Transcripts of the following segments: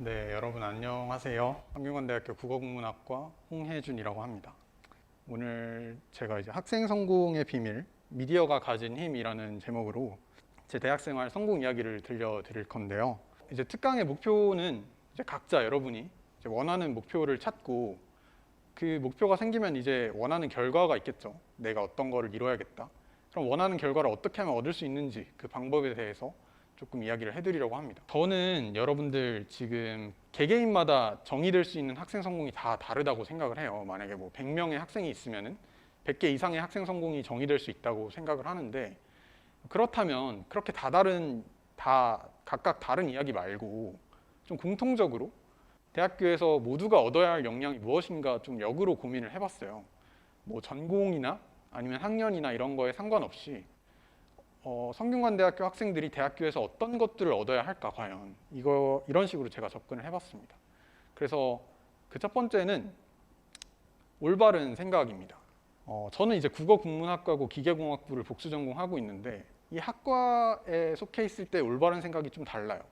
네, 여러분 안녕하세요. 성균관대학교 국어국문학과 홍혜준이라고 합니다. 오늘 제가 이제 학생 성공의 비밀, 미디어가 가진 힘이라는 제목으로 제 대학생활 성공 이야기를 들려드릴 건데요. 이제 특강의 목표는 이제 각자 여러분이 이제 원하는 목표를 찾고 그 목표가 생기면 이제 원하는 결과가 있겠죠. 내가 어떤 거를 이뤄야겠다. 그럼 원하는 결과를 어떻게 하면 얻을 수 있는지 그 방법에 대해서 조금 이야기를 해드리려고 합니다. 저는 여러분들 지금 개개인마다 정의될 수 있는 학생 성공이 다 다르다고 생각을 해요. 만약에 뭐 100명의 학생이 있으면은 100개 이상의 학생 성공이 정의될 수 있다고 생각을 하는데, 그렇다면 그렇게 다 각각 다른 이야기 말고 좀 공통적으로 대학교에서 모두가 얻어야 할 역량이 무엇인가 좀 역으로 고민을 해봤어요. 뭐 전공이나 아니면 학년이나 이런 거에 상관없이 성균관대학교 학생들이 대학교에서 어떤 것들을 얻어야 할까 과연 이런 식으로 제가 접근을 해봤습니다. 그래서 그 첫 번째는 올바른 생각입니다. 저는 이제 국어국문학과고 기계공학부를 복수 전공하고 있는데 이 학과에 속해 있을 때 올바른 생각이 좀 달라요.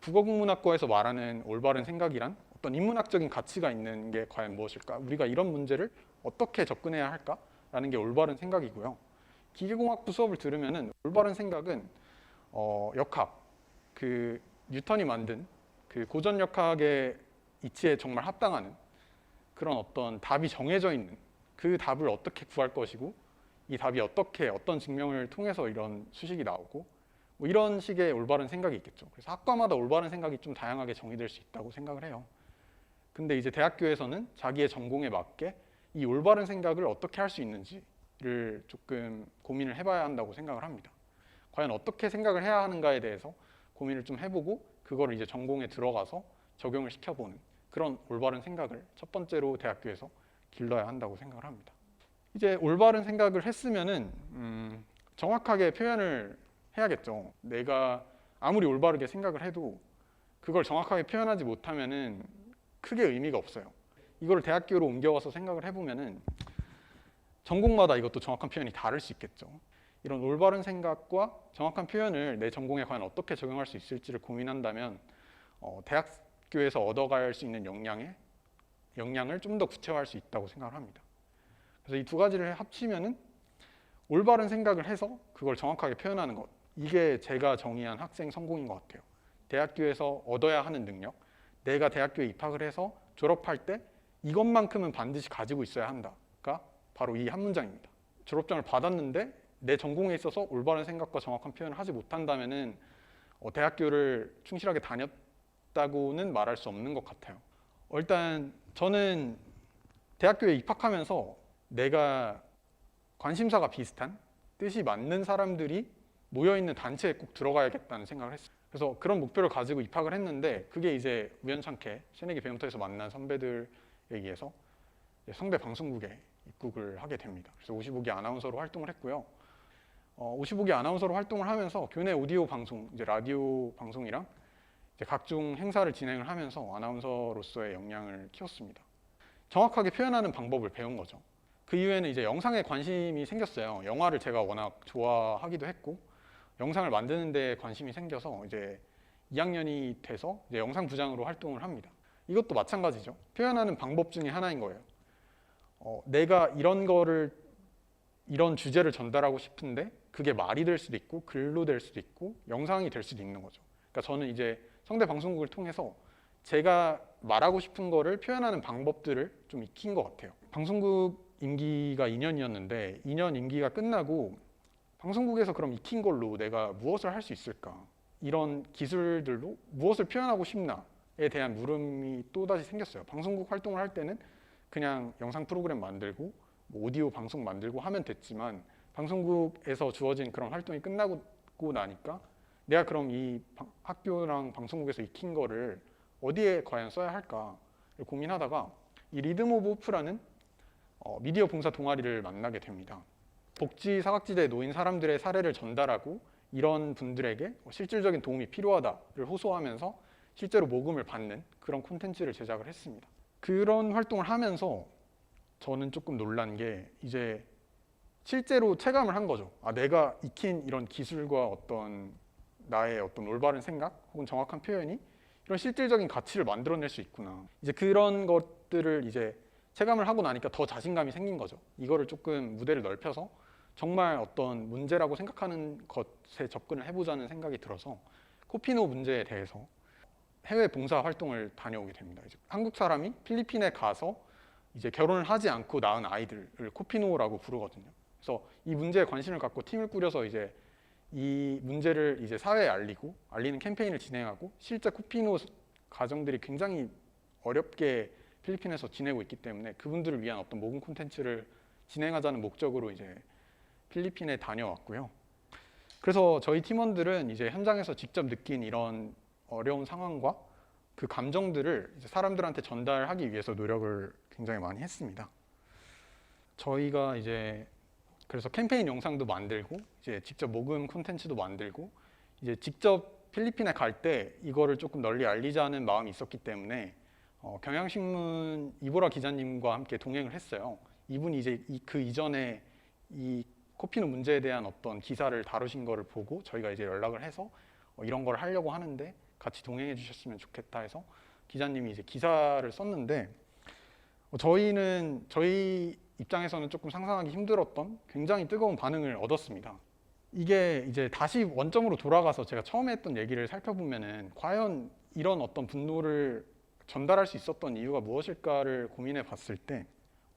국어국문학과에서 말하는 올바른 생각이란 어떤 인문학적인 가치가 있는 게 과연 무엇일까? 우리가 이런 문제를 어떻게 접근해야 할까라는 게 올바른 생각이고요. 기계공학부 수업을 들으면은 올바른 생각은 역학, 그 뉴턴이 만든 그 고전 역학의 이치에 정말 합당하는 그런 어떤 답이 정해져 있는 그 답을 어떻게 구할 것이고 이 답이 어떤 증명을 통해서 이런 수식이 나오고 뭐 이런 식의 올바른 생각이 있겠죠. 그래서 학과마다 올바른 생각이 좀 다양하게 정의될 수 있다고 생각을 해요. 근데 이제 대학교에서는 자기의 전공에 맞게 이 올바른 생각을 어떻게 할 수 있는지를 조금 고민을 해봐야 한다고 생각을 합니다. 과연 어떻게 생각을 해야 하는가에 대해서 고민을 좀 해보고 그거를 이제 전공에 들어가서 적용을 시켜보는 그런 올바른 생각을 첫 번째로 대학교에서 길러야 한다고 생각을 합니다. 이제 올바른 생각을 했으면은 정확하게 표현을 해야겠죠. 내가 아무리 올바르게 생각을 해도 그걸 정확하게 표현하지 못하면은 크게 의미가 없어요. 이걸 대학교로 옮겨와서 생각을 해보면은 전공마다 이것도 정확한 표현이 다를 수 있겠죠. 이런 올바른 생각과 정확한 표현을 내 전공에 과연 어떻게 적용할 수 있을지를 고민한다면 대학교에서 얻어갈 수 있는 역량을 좀 더 구체화할 수 있다고 생각을 합니다. 그래서 이 두 가지를 합치면은 올바른 생각을 해서 그걸 정확하게 표현하는 것, 이게 제가 정의한 학생 성공인 것 같아요. 대학교에서 얻어야 하는 능력, 내가 대학교에 입학을 해서 졸업할 때 이것만큼은 반드시 가지고 있어야 한다가 바로 이 한 문장입니다. 졸업장을 받았는데 내 전공에 있어서 올바른 생각과 정확한 표현을 하지 못한다면은 대학교를 충실하게 다녔다고는 말할 수 없는 것 같아요. 일단 저는 대학교에 입학하면서 내가 관심사가 비슷한 뜻이 맞는 사람들이 모여있는 단체에 꼭 들어가야겠다는 생각을 했어요. 그래서 그런 목표를 가지고 입학을 했는데 그게 이제 우연찮게 새내기 배움터에서 만난 선배들에 의해서 성대 방송국에 입국을 하게 됩니다. 그래서 55기 아나운서로 활동을 했고요. 55기 아나운서로 활동을 하면서 교내 오디오 방송, 이제 라디오 방송이랑 이제 각종 행사를 진행을 하면서 아나운서로서의 역량을 키웠습니다. 정확하게 표현하는 방법을 배운 거죠. 그 이후에는 이제 영상에 관심이 생겼어요. 영화를 제가 워낙 좋아하기도 했고 영상을 만드는 데 관심이 생겨서 이제 2학년이 돼서 이제 영상 부장으로 활동을 합니다. 이것도 마찬가지죠. 표현하는 방법 중에 하나인 거예요. 내가 이런 주제를 전달하고 싶은데 그게 말이 될 수도 있고 글로 될 수도 있고 영상이 될 수도 있는 거죠. 그러니까 저는 이제 성대 방송국을 통해서 제가 말하고 싶은 거를 표현하는 방법들을 좀 익힌 것 같아요. 방송국 임기가 2년이었는데 2년 임기가 끝나고 방송국에서 그럼 익힌 걸로 내가 무엇을 할 수 있을까? 이런 기술들로 무엇을 표현하고 싶나에 대한 물음이 또다시 생겼어요. 방송국 활동을 할 때는 그냥 영상 프로그램 만들고 뭐 오디오 방송 만들고 하면 됐지만 방송국에서 주어진 그런 활동이 끝나고 나니까 내가 그럼 이 학교랑 방송국에서 익힌 거를 어디에 과연 써야 할까를 고민하다가 이 리듬 오브 호프라는 미디어 봉사 동아리를 만나게 됩니다. 복지 사각지대에 놓인 사람들의 사례를 전달하고 이런 분들에게 실질적인 도움이 필요하다를 호소하면서 실제로 모금을 받는 그런 콘텐츠를 제작을 했습니다. 그런 활동을 하면서 저는 조금 놀란 게 이제 실제로 체감을 한 거죠. 내가 익힌 이런 기술과 나의 어떤 올바른 생각 혹은 정확한 표현이 이런 실질적인 가치를 만들어낼 수 있구나. 이제 그런 것들을 이제 체감을 하고 나니까 더 자신감이 생긴 거죠. 이거를 조금 무대를 넓혀서 정말 어떤 문제라고 생각하는 것에 접근을 해보자는 생각이 들어서 코피노 문제에 대해서 해외 봉사 활동을 다녀오게 됩니다. 이제 한국 사람이 필리핀에 가서 이제 결혼을 하지 않고 낳은 아이들을 코피노라고 부르거든요. 그래서 이 문제에 관심을 갖고 팀을 꾸려서 이제 이 문제를 이제 사회에 알리는 캠페인을 진행하고 실제 코피노 가정들이 굉장히 어렵게 필리핀에서 지내고 있기 때문에 그분들을 위한 어떤 모금 콘텐츠를 진행하자는 목적으로 이제 필리핀에 다녀왔고요. 그래서 저희 팀원들은 이제 현장에서 직접 느낀 이런 어려운 상황과 그 감정들을 이제 사람들한테 전달하기 위해서 노력을 굉장히 많이 했습니다. 저희가 이제 그래서 캠페인 영상도 만들고 이제 직접 모금 콘텐츠도 만들고 이제 직접 필리핀에 갈 때 이거를 조금 널리 알리자는 마음이 있었기 때문에 경향신문 이보라 기자님과 함께 동행을 했어요. 이분이 이제 그 이전에 이 코피노 문제에 대한 어떤 기사를 다루신 거를 보고 저희가 이제 연락을 해서 이런 걸 하려고 하는데 같이 동행해 주셨으면 좋겠다 해서 기자님이 이제 기사를 썼는데 저희 입장에서는 조금 상상하기 힘들었던 굉장히 뜨거운 반응을 얻었습니다. 이게 이제 다시 원점으로 돌아가서 제가 처음에 했던 얘기를 살펴보면은 과연 이런 어떤 분노를 전달할 수 있었던 이유가 무엇일까를 고민해 봤을 때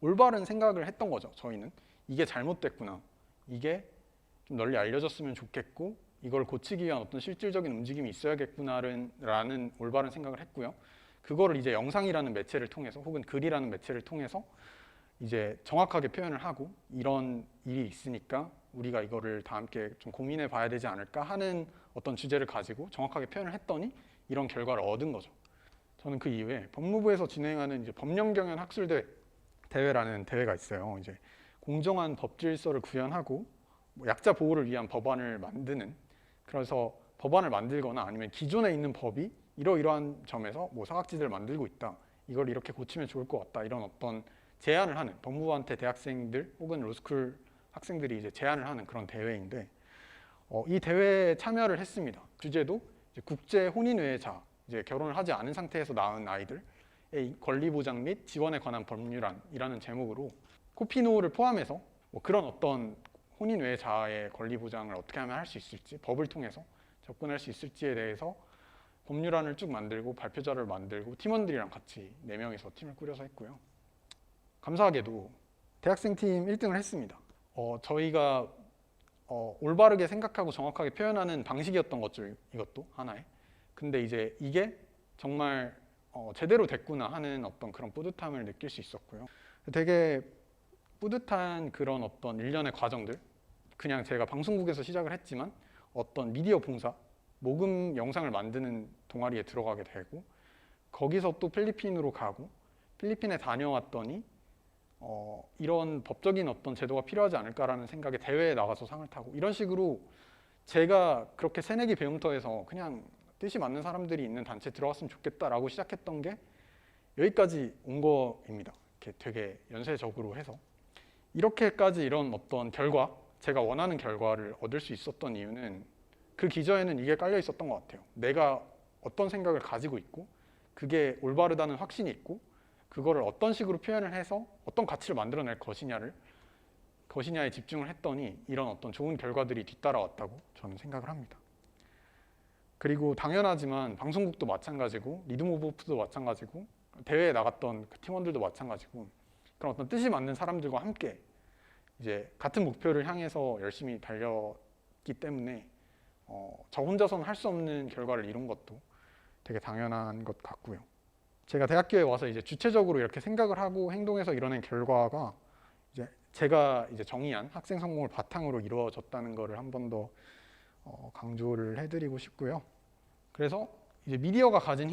올바른 생각을 했던 거죠. 저희는 이게 잘못됐구나, 이게 좀 널리 알려졌으면 좋겠고 이걸 고치기 위한 어떤 실질적인 움직임이 있어야겠구나라는 올바른 생각을 했고요. 그거를 이제 영상이라는 매체를 통해서 혹은 글이라는 매체를 통해서 이제 정확하게 표현을 하고 이런 일이 있으니까 우리가 이거를 다 함께 좀 고민해 봐야 되지 않을까 하는 어떤 주제를 가지고 정확하게 표현을 했더니 이런 결과를 얻은 거죠. 저는 그 이후에 법무부에서 진행하는 이제 법령경연 학술대 대회라는 대회가 있어요. 이제 공정한 법질서를 구현하고 약자 보호를 위한 법안을 만드는, 그래서 법안을 만들거나 아니면 기존에 있는 법이 이러이러한 점에서 뭐 사각지대를 만들고 있다, 이걸 이렇게 고치면 좋을 것 같다, 이런 어떤 제안을 하는, 법무부한테 대학생들 혹은 로스쿨 학생들이 이제 제안을 하는 그런 대회인데 이 대회에 참여를 했습니다. 주제도 이제 국제 혼인외자, 이제 결혼을 하지 않은 상태에서 낳은 아이들의 권리 보장 및 지원에 관한 법률안이라는 제목으로 코피노를 포함해서 뭐 그런 어떤 혼인외자의 권리 보장을 어떻게 하면 할 수 있을지, 법을 통해서 접근할 수 있을지에 대해서 법률안을 쭉 만들고 발표자를 만들고 팀원들이랑 같이 4명이서 팀을 꾸려서 했고요. 감사하게도 대학생팀 1등을 했습니다. 저희가 올바르게 생각하고 정확하게 표현하는 방식이었던 거죠, 이것도 하나의. 근데 이제 이게 정말 제대로 됐구나 하는 어떤 그런 뿌듯함을 느낄 수 있었고요. 되게 뿌듯한 그런 어떤 일련의 과정들, 그냥 제가 방송국에서 시작을 했지만 어떤 미디어 봉사, 모금 영상을 만드는 동아리에 들어가게 되고 거기서 또 필리핀으로 가고 필리핀에 다녀왔더니 이런 법적인 어떤 제도가 필요하지 않을까라는 생각에 대회에 나가서 상을 타고, 이런 식으로 제가 그렇게 새내기 배움터에서 그냥 뜻이 맞는 사람들이 있는 단체에 들어갔으면 좋겠다라고 시작했던 게 여기까지 온 거입니다. 이렇게 되게 연쇄적으로 해서 이렇게까지 이런 어떤 결과, 제가 원하는 결과를 얻을 수 있었던 이유는 그 기저에는 이게 깔려 있었던 것 같아요. 내가 어떤 생각을 가지고 있고 그게 올바르다는 확신이 있고 그거를 어떤 식으로 표현을 해서 어떤 가치를 만들어낼 것이냐에 집중을 했더니 이런 어떤 좋은 결과들이 뒤따라왔다고 저는 생각을 합니다. 그리고 당연하지만 방송국도 마찬가지고 리듬 오브 호프도 마찬가지고 대회에 나갔던 그 팀원들도 마찬가지고 그런 어떤 뜻이 맞는 사람들과 함께 이제 같은 목표를 향해서 열심히 달렸기 때문에 저 혼자서는 할 수 없는 결과를 이룬 것도 되게 당연한 것 같고요. 제가 대학교에 와서 이제 주체적으로 이렇게 생각을 하고 행동해서 이뤄낸 결과가 이제 제가 이제 정의한 학생 성공을 바탕으로 이루어졌다는 것을 한 번 더 강조를 해드리고 싶고요. 그래서 이제 미디어가 가진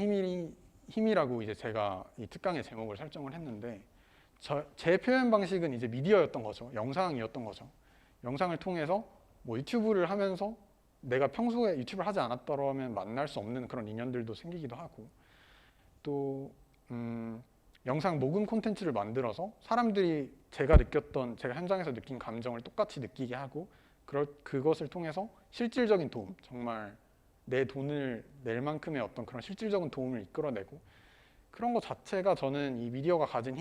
힘이라고 이제 제가 이 특강의 제목을 설정을 했는데 제 표현 방식은 이제 미디어였던 거죠. 영상이었던 거죠. 영상을 통해서 뭐 유튜브를 하면서 내가 평소에 유튜브를 하지 않았더라면 만날 수 없는 그런 인연들도 생기기도 하고 또 영상 모금 콘텐츠를 만들어서 사람들이 제가 현장에서 느낀 감정을 똑같이 느끼게 하고 그것을 통해서 실질적인 도움, 정말 내 돈을 낼 만큼의 어떤 그런 실질적인 도움을 이끌어내고 그런 것 자체가 저는 이 미디어가 가진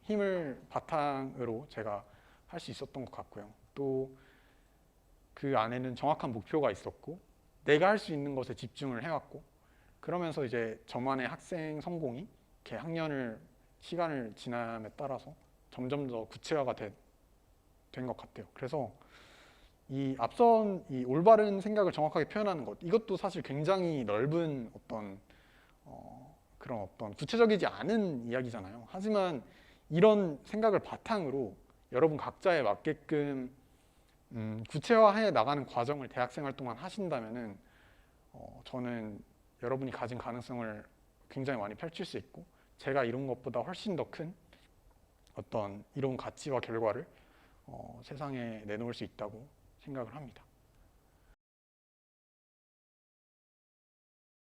힘을 바탕으로 제가 할 수 있었던 것 같고요. 또 그 안에는 정확한 목표가 있었고 내가 할 수 있는 것에 집중을 해왔고 그러면서 이제 저만의 학생 성공이 이렇게 시간을 지남에 따라서 점점 더 구체화가 된 것 같아요. 그래서 이 앞선 이 올바른 생각을 정확하게 표현하는 것 이것도 사실 굉장히 넓은 그런 어떤 구체적이지 않은 이야기잖아요. 하지만 이런 생각을 바탕으로 여러분 각자에 맞게끔 구체화해 나가는 과정을 대학생활 동안 하신다면은 저는 여러분이 가진 가능성을 굉장히 많이 펼칠 수 있고 제가 이룬 것보다 훨씬 더 큰 어떤 이런 가치와 결과를 세상에 내놓을 수 있다고 생각을 합니다.